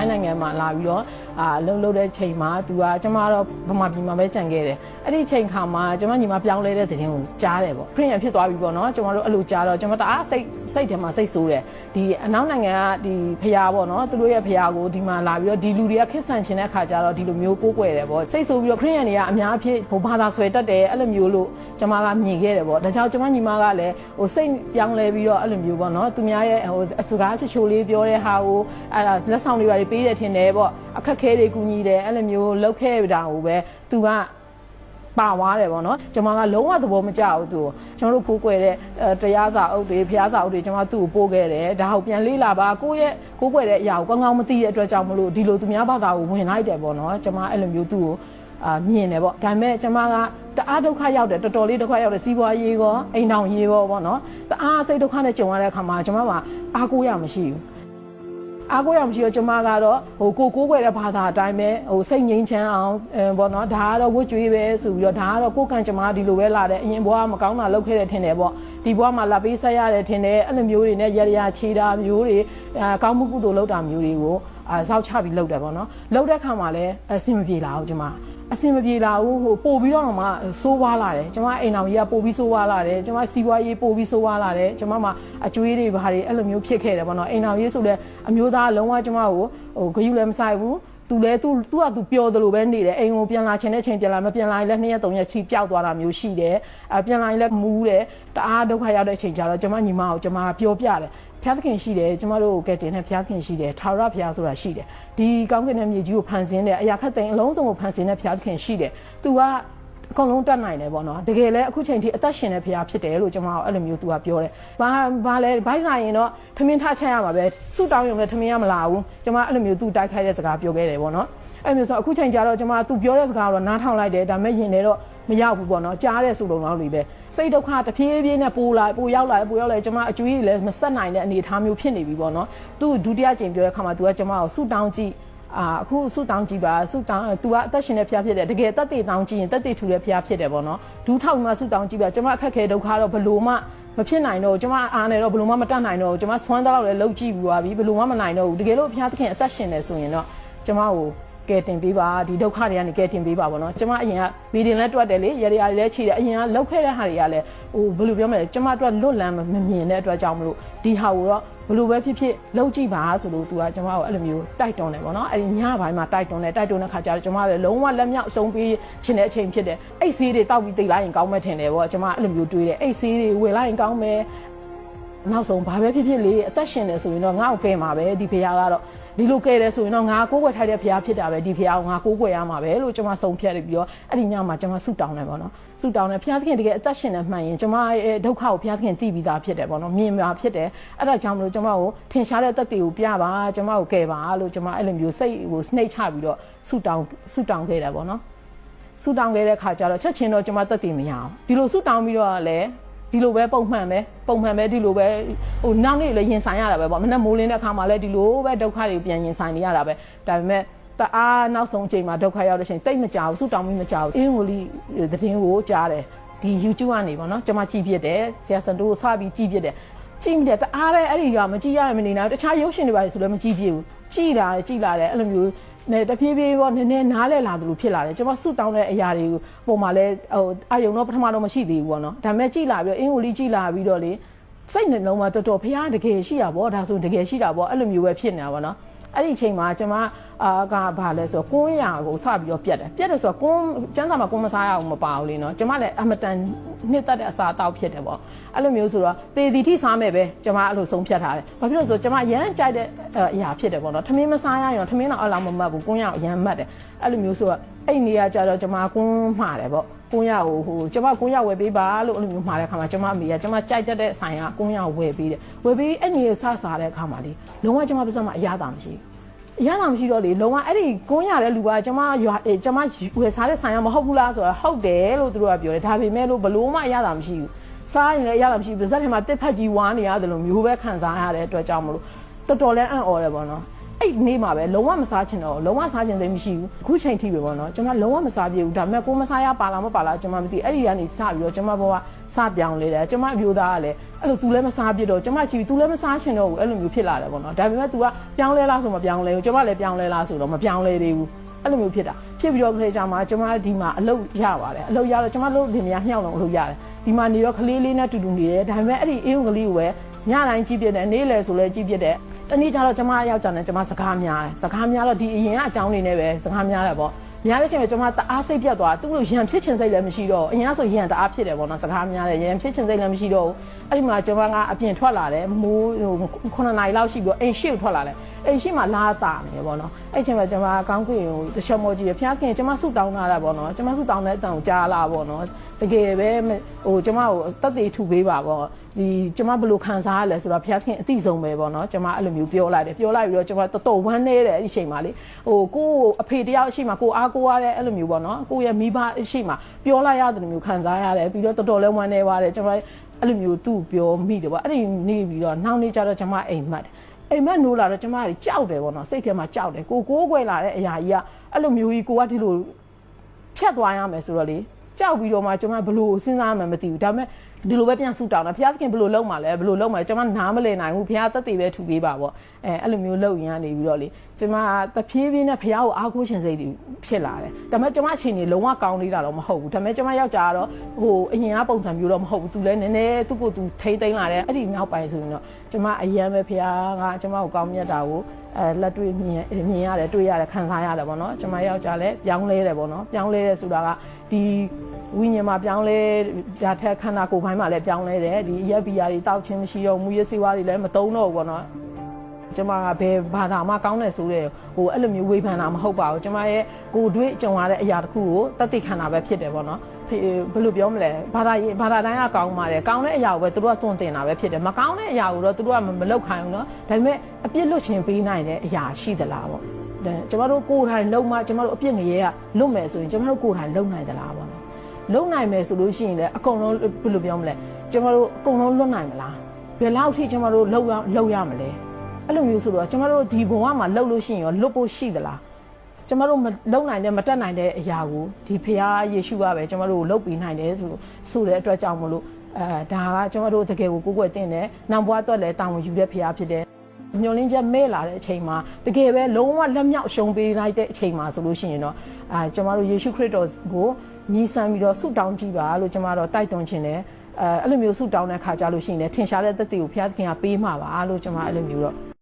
င်းနိုင်ငံမှာလာပြီးတော့လုံတဲ့ချိန်မှာသူကကျမတော့ဗမာပြည်မှာပဲကြံခဲ့တယ်အဲ့ဒီချိန်ခါမှာကျမညီမပြောင်းလဲတဲ့သတင်းကိုကြားတယ်ပေါ့ခရင်ဖြစ်သွားပြီပေါ့နော်ကျမတို့အဲ့လိုကြားတော့ကျမတအားစိတ်ထဲမှာစိတ်ဆိုးတယ်ဒီအနောက်နိုင်ငံကဒီဖျားပေါ့နော်သူတို့ရဲ့ဖျားကိုဒီမှာလာပြီးတော့ဒီလူတွေကခစ်ဆန်ခြင်းတဲ့ခါကျတော့ဒီလိုမျိုးကိုးကွယ်တယ်ပေါ့စိတ်ဆိုးပြီးတော့ခရင်တွေကအများအဖြစ်ဟိုဘာသာဆွဲတတ်တယ်အဲ့လိုမျိုးလို့ကျမကမြင်ခဲ့တယ်ပေါ့ဒါကြောင့်ကျမညီမကလည်းဟိုစိတ်ပြောင်းလဲပြီးတော့အဲ့လိုမျိုးပေါ့နော်သူများရဲ့ဟိုစကားချိုလေးပြောတဲ့ဟာကိုအဲ့ဒါလက်ဆောင်တွေပါပေးတယ်ထင်တယ်ပေါ့အခက်ခဲတွေကူညီတယ်အဲ့လိုမျိုးလုပ်ခဲ့တာကိုပဲသူကပါသွားတယ်ပေါ့နော်ကျွန်မကလုံးဝသဘောမကျဘူးသူကျွန်တော်တို့ကိုးကွယ်တဲ့တရားစာအုပ်တွေဖျားစာအုပ်တွေကျွန်မသူ့ကိုပို့ခဲ့တယ်ဒါဟုတ်ပြန်လေးလာပါကိုယ့်ရဲ့ကိုးကွယ်တဲ့အရာကိုကောင်းကောင်းမသိတဲ့အတွက်ကြောင့်မလို့ဒီလိုသူများဘာသာကိုဝင်လိုက်တယ်ပေါ့နော်ကျွန်မအဲ့လိုမျိုးသူ့ကိုမြင်တယ်ပေါ့ဒါပေမဲ့ကျွန်မကတအားဒုက္ခရောက်တယ်တော်တော်လေးဒုက္ခရောက်တယ်စီးပွားရေးကောအိမ်ထောင်ရေးကောပေါ့နော်တအားစိတ်ဒုက္ခနဲ့ကြုံရတဲ့အခါမှာကျွန်မကအားကိုးရမရှိဘူးအားကိုးရမရှိတော့ကျွန်မကတော့ဟိုကိုးကွယ်တဲ့ဘာသာအတိုင်းပဲဟိုစိတ်ငြိမ်းချမ်းအောင်ပေါ့နော်ဒါကတော့ဝတ်ကြွေးပဲဆိုပြီးတော့ဒါကတော့ကိုယ်ကံကျွန်မဒီလိုပဲလာတယ်အရင်ဘဝမကောင်းတာလုပ်ခဲ့တဲ့ထင်တယ်ပေါ့ဒီဘဝမှာလာပေးဆက်ရတယ်ထင်တယ်အဲ့လိုမျိုးတွေနဲ့ရရချီတာမျိုးတွေကောင်းမှုကုသိုလ်လုပ်တာမျိုးတွေကိုဇောက်ချပြီးလုပ်တယ်ပေါ့နော်လုပ်တဲ့ခါမှာလည်းအဆင်မပြေလာဘူးကျွန်မအဆင်မပြေလာဘူးဟိုပို့ပြီးတော့မှစိုးွားလာတယ်ကျွန်မအိမ်တော်ကြီးကပို့ပြီးစိုးွားလာတယ်ကျွန်မစီးပွားရေးပို့ပြီးစိုးွားလာတယ်ကျွန်မမှာအကျွေးတွေဘာတွေအဲ့လိုမျိုးဖြစ်ခဲ့တယ်ပေါ့နော်အိမ်တော်ကြီးဆိုလည်းအမျိုးသားလုံးဝကျွန်မကိုဟိုဂယုလည်းမဆိုင်ဘူးသူလည်းသူကသူပျော်တယ်လို့ပဲနေတယ်အိမ်ကိုပြန်လာချင်တဲ့ချိန်ပြန်လာမပြန်လာရင်လည်း2ရက်3ရက်ချီပျောက်သွားတာမျိုးရှိတယ်ပြန်လာရင်လည်းမူးတယ်တအားဒုက္ခရောက်တဲ့အချိန်ကျတော့ကျွန်မညီမကိုကျွန်မပြောပြတယ်ဖျားသခင်ရှိတယ်ကျမတို့ကဲတင်နဲ့ဖျားသခင်ရှိတယ်ထာဝရဘုရားဆိုတာရှိတယ်ဒီကောင်းကင်ရဲ့မြေကြီးကိုဖန်ဆင်းတဲ့အရာခက်သိမ်းအလုံးစုံကိုဖန်ဆင်းတဲ့ဖျားသခင်ရှိတယ်သူကအကုန်လုံးတတ်နိုင်တယ်ပေါ့နော်တကယ်လဲအခုချိန်ထိအသက်ရှင်တဲ့ဘုရားဖြစ်တယ်လို့ကျွန်မအဲ့လိုမျိုးသူကပြောတယ်ဘာလဲဘိုက်ဆိုင်ရင်တော့ထမင်းထချက်ရမှာပဲစုတောင်းရုံနဲ့ထမင်းရမလာဘူးကျွန်မအဲ့လိုမျိုးသူတိုက်ခိုက်တဲ့စကားပြောခဲ့တယ်ပေါ့နော်အဲ့မျိုးဆိုအခုချိန်ကျတော့ကျွန်မသူပြောတဲ့စကားတော့နားထောင်လိုက်တယ်ဒါပေမဲ့ယင်တယ်တော့မရောက်ဘူးပေါ့နော်ကြားတဲ့စုလုံးလောက်တွေပဲစိတ်ဒုက္ခတဖြည်းဖြည်းနဲ့ပိုရောက်လာကျွန်မအကျွေးကြီးလည်းမဆက်နိုင်တဲ့အနေအထားမျိုးဖြစ်နေပြီပေါ့နော်သူဒုတိယကြိမ်ပြောတဲ့ခါမှာသူကကျွန်မကိုဆူတောင်းကြည့်အခုဆူတောင်းကြည့်ပါဆူတောင်းသူကအသက်ရှင်တဲ့ဖျားဖြစ်တယ်တကယ်တက်တေတောင်းကြည့်ရင်တက်တေထူတဲ့ဖျားဖြစ်တယ်ပေါ့နော်ဒူးထောက်မှဆူတောင်းကြည့်ပါကျွန်မအခက်ခဲဒုက္ခတော့ဘလို့မှမဖြစ်နိုင်တော့ကျွန်မအားနေတော့ဘလို့မှမတတ်နိုင်တော့ကျွန်မဆွမ်းတော့လည်းလှုပ်ကြည့်ပြီးသွားပြီဘလို့မှမနိုင်တော့ဘူးတကယ်လို့ဖျားသခင်အသက်ရှင်နေဆိုရင်တော့ကျွန်မကိုကဲတင်ပေးပါဒီဒုက္ခတွေကနေကဲတင်ပေးပါပေါ့နော်ကျမအရင်ကဗီဒီယိုလည်းတွက်တယ်လေရရလည်းချိတယ်အရင်ကလောက်ခဲ့တဲ့ဟာတွေကလည်းဟိုဘယ်လိုပြောမလဲကျမတို့လွတ်လန်းမမြင်တဲ့အတွက်ကြောင့်မလို့ဒီဟာကိုတော့ဘယ်လိုပဲဖြစ်လောက်ကြည့်ပါဆိုလို့သူကကျမကိုအဲ့လိုမျိုးတိုက်တွန်းတယ်ပေါ့နော်အဲ့ဒီညပိုင်းမှာတိုက်တွန်းတဲ့ခါကျတော့ကျမလည်းလုံးဝလက်မြောက်အဆုံးပေးခြင်းတဲ့အချိန်ဖြစ်တယ်အိတ်ဆေးတွေတောက်ပြီးတိတ်လိုက်ရင်ကောင်းမဲ့ထင်တယ်ပေါ့ကျမအဲ့လိုမျိုးတွေးတယ်အိတ်ဆေးတွေဝယ်လိုက်ရင်ကောင်းမယ်နောက်ဆုံးဘာပဲဖြစ်လေအသက်ရှင်နေဆိုရင်တော့ငါ့ကိုကဲမှာပဲဒီဖေယားကတော့ဒီလိုကဲတယ်ဆိုရင်တော့ငါကိုးကွယ်ထိုက်တဲ့ဘုရားဖြစ်တာပဲဒီဘုရားကိုငါကိုးကွယ်ရမှာပဲလို့ကျွန်မဆုံးဖြတ်ပြီးတော့အဲ့ဒီညမှာကျွန်မဆုတောင်းတယ်ပေါ့နော်ဆုတောင်းတယ်ဘုရားသခင်တကယ်အသက်ရှင်နေမှန်ရင်ကျွန်မရဲ့ဒုက္ခကိုဘုရားသခင်သိပြီးသားဖြစ်တယ်ပေါ့နော်မြင်မှာဖြစ်တယ်အဲ့ဒါကြောင့်မလို့ကျွန်မကိုထင်ရှားတဲ့သက်သေကိုပြပါကျွန်မကိုကဲပါလို့ကျွန်မအဲ့လိုမျိုးစိတ်ကိုနှိမ့်ချပြီးတော့ဆုတောင်းခဲ့တယ်ပေါ့နော်ဆုတောင်းခဲ့တဲ့ခါကျတော့ချက်ချင်းတော့ကျွန်မသက်သေမရအောင်ဒီလိုဆုတောင်းပြီးတော့လည်းဒီလိုပဲပုံမှန်ပဲဒီလိုပဲဟိုနောက်နေ့လည်းရင်ဆိုင်ရတာပဲပေါ့မနေ့မိုးလင်းတဲ့အခါမှာလည်းဒီလိုပဲဒုက္ခတွေပြန်ရင်ဆိုင်နေရတာပဲဒါပေမဲ့တအားနောက်ဆုံးအချိန်မှာဒုက္ခရောက်တဲ့ချိန်တိတ်မကြောက်ဘူးဆူတောင်းပြီးမကြောက်ဘူးအင်းဝလီသတင်းကိုကြားတယ်ဒီ YouTube ကနေပေါ့နော်ကျွန်မကြည့်ပြတယ်ဆရာစံတိုးကိုစပြီးကြည့်ပြတယ်ကြည့်မိတယ်တအားပဲအဲ့ဒီကမကြည့်ရမနေနိုင်ဘူးတခြားရုပ်ရှင်တွေပါဆိုလည်းမကြည့်ပြဘူးကြည့်လာတယ်အဲ့လိုမျိုးနဲ့တဖြည်းဖြည်းပေါ့နည်းနည်းနားလဲလာသလိုဖြစ်လာတယ်ကျွန်မဆူတောင်းတဲ့အရာတွေကိုပုံမှာလဲဟိုအာယုံတော့ပထမတော့မရှိသေးဘူးပေါ့နော်ဒါပေမဲ့ကြည့်လာပြီးတော့အင်ကိုလီကြည့်လာပြီးတော့လေစိတ်နှလုံးမှာတော်ဖရားတကယ်ရှိတာပေါ့ဒါဆိုတကယ်ရှိတာပေါ့အဲ့လိုမျိုးပဲဖြစ်နေတာပေါ့နော်အဲ့ဒီအချိန်မှာကျွန်မကဘာလဲဆိုတော့ကွန်းရာကိုစပြီးတော့ပြတ်တယ်ဆိုတော့ကွန်းကျန်းစာမှာကွန်းမစားရအောင်မပါဘူးလေနော်ကျွန်မလည်းအမတန်နှစ်သက်တဲ့အစာတောက်ဖြစ်တယ်ပေါ့အဲ့လိုမျိုးဆိုတော့တေတီထိစားမယ်ပဲကျွန်မအဲ့လိုဆုံးဖြတ်ထားတယ်ဘာဖြစ်လို့ဆိုတော့ကျွန်မရမ်းကြိုက်တဲ့အရာဖြစ်တယ်ပေါ့နော်ထမင်းမစားရရင်ထမင်းတော့အလောက်မမှတ်ဘူးကွန်းရာကိုရမ်းမှတ်တယ်အဲ့လိုမျိုးဆိုတော့အဲ့နေရာကျတော့ကျွန်မကွန်းမှားတယ်ပေါ့ကွန်းရကိုဟိုကျွန်မကွန်းရဝယ်ပေးပါလို့အဲ့လိုမျိုးမှားတဲ့အခါမှာကျွန်မအမေကကျွန်မကြိုက်တဲ့ဆိုင်ကကွန်းရဝယ်ပေးတယ်ဝယ်ပေးအဲ့နေရာစားတဲ့အခါမှာလေလုံးဝကျွန်မပါစက်မှာအရသာမရှိဘူးရတာမရှိတော့လေလုံးဝအဲ့ဒီကွန်းရတဲ့လူကကျွန်မဝယ်စားတဲ့ဆိုင်ကမဟုတ်ဘူးလားဆိုတော့ဟုတ်တယ်လို့သူတို့ကပြောတယ်ဒါပေမဲ့လို့ဘလို့မှအရသာမရှိဘူးစားရင်လည်းအရသာမရှိဘူးပါစက်ထဲမှာတစ်ဖက်ကြီးဝါးနေရတယ်လို့မျိုးပဲခံစားရတဲ့အတွက်ကြောင့်မလို့တော်တော်လေးအံ့ဩတယ်ပေါ့နော် အဲ့နေမှာပဲလုံးဝမစားချင်တော့လုံးဝစားချင်သိမရှိဘူးအခုချိန်ထိပဲပေါ့နော်ကျွန်မလုံးဝမစားပြဘူးဒါပေမဲ့ကိုမစားရပါလားမပါလားကျွန်မမသိအဲ့ဒီကနေစပြီးတော့ကျွန်မဘဝစပြောင်းလဲတယ်ကျွန်မအမျိုးသားကလည်းအဲ့လို तू လည်းမစားပြတော့ကျွန်မကြည့် तू လည်းမစားချင်တော့ဘူးအဲ့လိုမျိုးဖြစ်လာတယ်ပေါ့နော်ဒါပေမဲ့ तू ကပြောင်းလဲလားဆိုမပြောင်းလဲဘူးကျွန်မလည်းပြောင်းလဲလားဆိုတော့မပြောင်းလဲသေးဘူးအဲ့လိုမျိုးဖြစ်တာဖြစ်ပြီးတော့ခေကြမှာကျွန်မဒီမှာအလုပ်ရပါတယ်အလုပ်ရတော့ကျွန်မတို့လင်မယားညှောက်လုံးအလုပ်ရတယ်ဒီမှာနေတော့ကလေးလေးနဲ့တူတူနေတယ်ဒါပေမဲ့အဲ့ဒီအေးုံကလေးကိုပဲညတိုင်းကြည့်ပြတယ်နေ့လယ်ဆိုလဲကြည့်ပြတယ်တနေ့ကျတော့ကျွန်မယောက်ျားနဲ့ကျွန်မစကားများတယ်စကားများတော့ဒီအရင်ကအကြောင်းနေနဲ့ပဲစကားများတယ်ပေါ့များတဲ့ချိန်မှာကျွန်မတအားစိတ်ပြတ်သွားသူ့လိုရံဖြစ်ချင်စိတ်လည်းမရှိတော့အရင်ကဆိုရံတအားဖြစ်တယ်ပေါ့နော်စကားများတယ်ရံဖြစ်ချင်စိတ်လည်းမရှိတော့ဘူးအဲ့ဒီမှာကျွန်မကအပြင်ထွက်လာတယ်မိုး9နာရီလောက်ရှိပြီးအိမ်ရှိကိုထွက်လာတယ်အိမ်ရှိမှာလာတာနေပေါ့နော်အဲ့ချိန်မှာကျွန်မကောင်းကွင်ကိုတချောမောကြည့်ရဖျားခင်ကျွန်မဆုတောင်းလာတာပေါ့နော်ကျွန်မဆုတောင်းတဲ့အတန်ကိုကြားလာပေါ့နော်တကယ်ပဲဟိုကျွန်မကိုတက်သေးထူပေးပါပေါ့ဒီကျွန်မဘယ်လိုခံစားရလဲဆိုတော့ဖျားခင်အသိဆုံးပဲပေါ့နော်ကျွန်မအဲ့လိုမျိုးပြောလိုက်တယ်ပြောလိုက်ပြီးတော့ကျွန်မတော်တော်ဝမ်းနေတယ်အဲ့ဒီချိန်မှာလေဟိုကိုအဖေတယောက်ရှိမှကိုအားကိုရတဲ့အဲ့လိုမျိုးပေါ့နော်ကိုရဲ့မိဘရှိမှပြောလိုက်ရတယ်လို့မျိုးခံစားရတယ်ပြီးတော့တော်တော်လေးဝမ်းနေပါတယ်ကျွန်မအဲ့လိုမျိုးသူ့ပြောမိတယ်ပေါ့အဲ့ဒီနေပြီးတော့နောက်နေ့ကျတော့ကျွန်မအိမ်မက်အိမ်မက်နိုးလာတော့ကျွန်မကြီးကြောက်တယ်ပေါ့နော်စိတ်ထဲမှာကြောက်တယ်ကိုကွယ်လာတဲ့အရာကြီးကအဲ့လိုမျိုးကြီးကိုကဒီလိုဖြတ်သွားရမယ်ဆိုတော့လေကြောက်ပြီးတော့မှကျွန်မဘယ်လိုစဉ်းစားမှမသိဘူးဒါပေမဲ့ဒီလိုပဲပြန်ဆူတောင်းတာဘုရားသခင်ဘယ်လိုလုပ်မှာလဲဘယ်လိုလုပ်မှာလဲကျွန်မနားမလည်နိုင်ဘူးဘုရားသက်သေပဲထူပေးပါပေါ့အဲ့လိုမျိုးလုပ်ရင်ကနေပြီးတော့လေကျွန်မတဖြည်းဖြည်းနဲ့ဘုရားကိုအားကိုးရှင်စိတ်တွေဖြစ်လာတယ်ဒါပေမဲ့ကျွန်မအချိန်ကြီးလုံးဝကောင်းနေတာတော့မဟုတ်ဘူးဒါပေမဲ့ကျွန်မယောက်ျားကတော့ဟိုအရင်ကပုံစံမျိုးတော့မဟုတ်ဘူးသူလည်းနည်းနည်းသူ့ကိုသူထိမ့်သိမ်းလာတယ်အဲ့ဒီနောက်ပိုင်းဆိုရင်တော့ကျွန်မအရင်ပဲဘုရားကကျွန်မကိုကောင်းမြတ်တာကိုလက်တွေ့မြင်ရတယ်တွေ့ရတယ်ခံစားရတယ်ပေါ့နော်ကျွန်မယောက်ျားလည်းပြောင်းလဲတယ်ပေါ့နော်ပြောင်းလဲတယ်ဆိုတာကဒီဝိညာဉ်မှာပြောင်းလဲဒါထက်ခန္ဓာကိုယ်ပိုင်းမှာလည်းပြောင်းလဲတယ်ဒီရက်ဘီယာတွေတောက်ချင်းမရှိတော့မူရစေဝါတွေလည်းမသုံးတော့ဘူးပေါ့နော်ကျွန်မကဘယ်ဘာသာမှကောင်းတယ်ဆိုတဲ့ဟိုအဲ့လိုမျိုးဝေဖန်တာမဟုတ်ပါဘူးကျွန်မရဲ့ကိုယ်တွေ့ကြုံရတဲ့အရာတစ်ခုကိုတသိခန္ဓာပဲဖြစ်တယ်ပေါ့နော်ဘယ်လိုပြောမလဲဘာသာတိုင်းကကောင်းပါတယ်ကောင်းတဲ့အရာကိုပဲသူတို့ကသွန်သင်တာပဲဖြစ်တယ်မကောင်းတဲ့အရာကိုတော့သူတို့ကမလုပ်ခိုင်းဘူးနော်ဒါပေမဲ့အပြစ်လွတ်ခြင်းပေးနိုင်တဲ့အရာရှိသလားပေါ့ကျွန်တော်တို့ကိုယ်တိုင်လုံးမကျွန်တော်တို့အပြစ်ငရဲကလွတ်မယ်ဆိုရင်ကျွန်တော်တို့ကိုယ်တိုင်လုံနိုင်သလားပေါ့နော်လုံနိုင်မယ်ဆိုလို့ရှိရင်လည်းအကုန်လုံးဘယ်လိုပြောမလဲကျွန်တော်တို့အကုန်လုံးလွတ်နိုင်မလားဘယ်လောက်ထိကျွန်တော်တို့လုံရမလဲအဲ့လိုမျိုးဆိုတော့ကျွန်တော်တို့ဒီဘဝမှာလုံလို့ရှိရင်ရောလွတ်ဖို့ရှိသလားကျွန်တော်တို့မလုံနိုင်တဲ့မတက်နိုင်တဲ့အရာကိုဒီဖခင်ယေရှုကပဲကျွန်တော်တို့ကိုလုပ်ပေးနိုင်တယ်ဆိုတဲ့အတွက်ကြောင့်မလို့ဒါကကျွန်တော်တို့တကယ်ကိုကိုယ်ွယ်တင်တယ်နောက်ဘဝအတွက်လည်းတာဝန်ယူတဲ့ဖခင်ဖြစ်တယ်မျောလင်းချက်မဲ့လာတဲ့အချိန်မှာတကယ်ပဲလုံးဝလက်မြောက်ရှုံးပေးလိုက်တဲ့အချိန်မှာဆိုလို့ရှိရင်တော့ကျွန်တော်တို့ယေရှုခရစ်တော်ကိုညီဆန်ပြီးတော့ဆုတောင်းကြည့်ပါလို့ကျွန်တော်တို့တိုက်တွန်းခြင်းတယ်အဲ့လိုမျိုးဆုတောင်းတဲ့ခါကြလို့ရှိရင်လည်းထင်ရှားတဲ့သက်သေကိုဘုရားသခင်ကပေးမှာပါလို့ကျွန်မအဲ့လိုမျိုးတော့